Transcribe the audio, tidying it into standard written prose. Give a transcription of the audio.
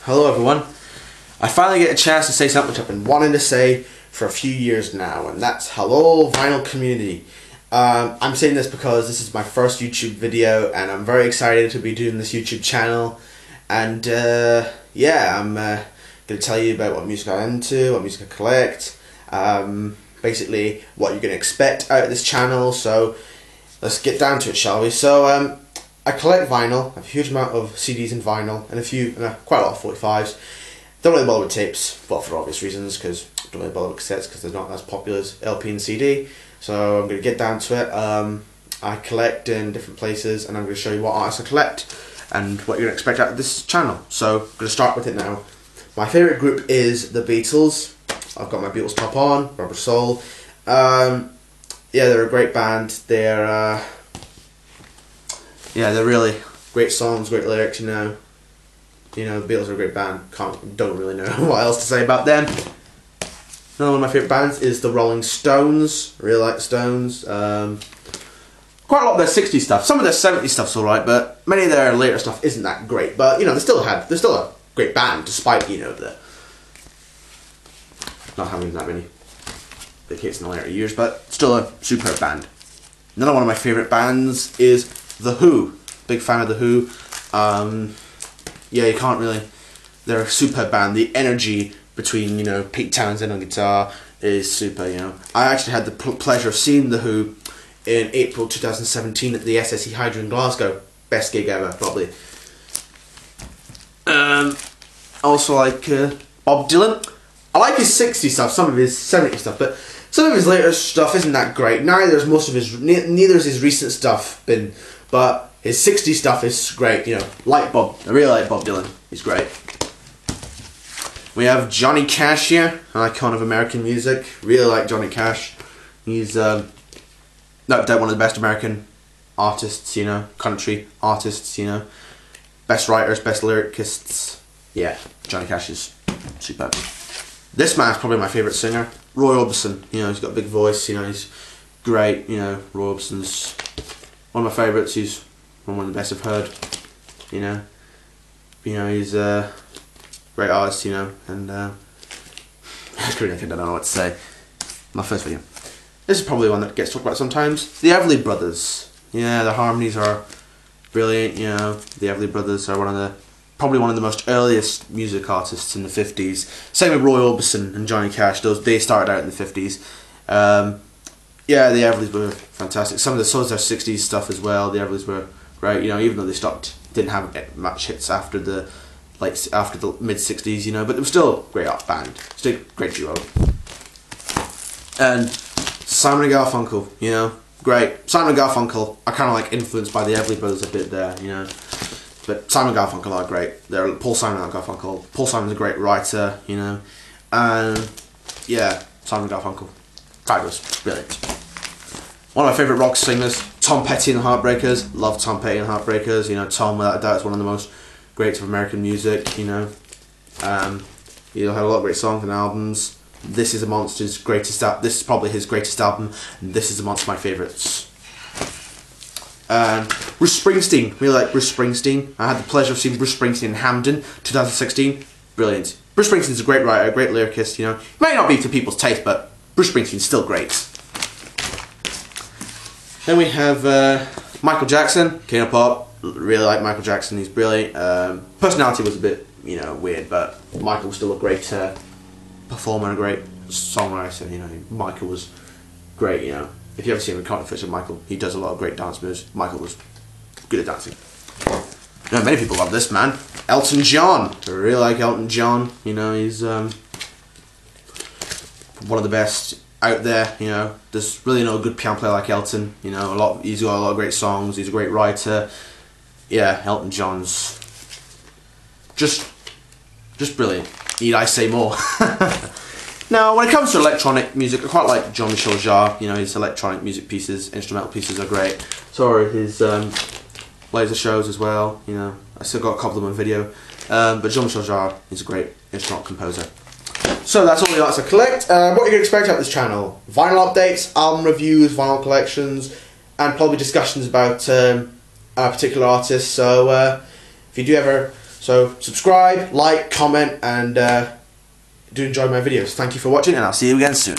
Hello everyone. I finally get a chance to say something which I've been wanting to say for a few years now, and that's hello vinyl community. I'm saying this because this is my first YouTube video and I'm very excited to be doing this YouTube channel, and yeah, I'm going to tell you about what music I'm into, what music I collect, basically what you're going to expect out of this channel. So let's get down to it, shall we? So I collect vinyl. I have a huge amount of CDs and vinyl, and quite a lot of 45s. Don't really bother with tapes, but for obvious reasons, because I don't really bother with cassettes because they're not as popular as LP and CD. So I'm going to get down to it. I collect in different places, and I'm going to show you what artists I collect and what you're going to expect out of this channel. So I'm going to start with it now. My favourite group is the Beatles. I've got my Beatles top on, Rubber Soul. Yeah, they're a great band. They're really great songs, great lyrics, you know. The Beatles are a great band. Don't really know what else to say about them. Another one of my favourite bands is the Rolling Stones. I really like the Stones. Quite a lot of their 60s stuff. Some of their 70s stuff's alright, but many of their later stuff isn't that great. But, they're still a great band, despite, the not having that many big hits in the later years, but still a superb band. Another one of my favourite bands is The Who. Big fan of The Who. Yeah, you can't really... They're a superb band. The energy between, Pete Townsend on guitar is super, I actually had the pleasure of seeing The Who in April 2017 at the SSE Hydra in Glasgow. Best gig ever, probably. Also like Bob Dylan. I like his 60s stuff, some of his 70s stuff, but some of his later stuff isn't that great. Neither is his recent stuff been, but his 60s stuff is great, like Bob. I really like Bob Dylan. He's great. We have Johnny Cash here, an icon of American music. Really like Johnny Cash. He's no doubt one of the best American artists, country artists, best writers, best lyricists. Yeah, Johnny Cash is superb. This man's probably my favourite singer, Roy Orbison. He's got a big voice, he's great, Roy Orbison's one of my favourites. He's one of the best I've heard, he's a great artist, and I don't know what to say. My first video. This is probably one that gets talked about sometimes. The Everly Brothers. Yeah, their harmonies are brilliant, The Everly Brothers are probably one of the most earliest music artists in the 50s. Same with Roy Orbison and Johnny Cash. They started out in the 50s. Yeah, the Everlys were fantastic. Some of their 60s stuff as well. The Everlys were great. Even though they didn't have much hits after the mid 60s. But they were still a great art band. Still a great duo. And Simon and Garfunkel, great. Simon and Garfunkel are kind of influenced by the Everly Brothers a bit there, But Simon and Garfunkel are great. They're Paul Simon and Garfunkel. Paul Simon's a great writer, and yeah, Simon and Garfunkel, fabulous, brilliant. One of my favourite rock singers, Tom Petty and the Heartbreakers. Love Tom Petty and the Heartbreakers. Tom, without a doubt, is one of the most greats of American music. He had a lot of great songs and albums. This is a Monster's greatest. This is probably his greatest album. And This is a Monster, my favourites. Bruce Springsteen, really like Bruce Springsteen. I had the pleasure of seeing Bruce Springsteen in Hamden, 2016. Brilliant. Bruce Springsteen's a great writer, a great lyricist, He might not be to people's taste, but Bruce Springsteen's still great. Then we have Michael Jackson, King of Pop. Really like Michael Jackson, he's brilliant. Personality was a bit, weird, but Michael was still a great performer, a great songwriter, Michael was great, If you ever see him in concert footage of Michael, he does a lot of great dance moves. Michael was good at dancing. Many people love this man. Elton John. I really like Elton John. He's one of the best out there. There's really no good piano player like Elton. He's got a lot of great songs. He's a great writer. Yeah, Elton John's just brilliant. Need I say more? Now, when it comes to electronic music, I quite like Jean-Michel Jarre. His electronic music pieces, instrumental pieces are great. So are his laser shows as well. I still got a couple of them on video. But Jean-Michel Jarre is a great instrumental composer. So that's all the artists I collect. What are you going to expect out of this channel? Vinyl updates, album reviews, vinyl collections, and probably discussions about particular artists. So if you do ever So subscribe, like, comment, and do enjoy my videos. Thank you for watching, and I'll see you again soon.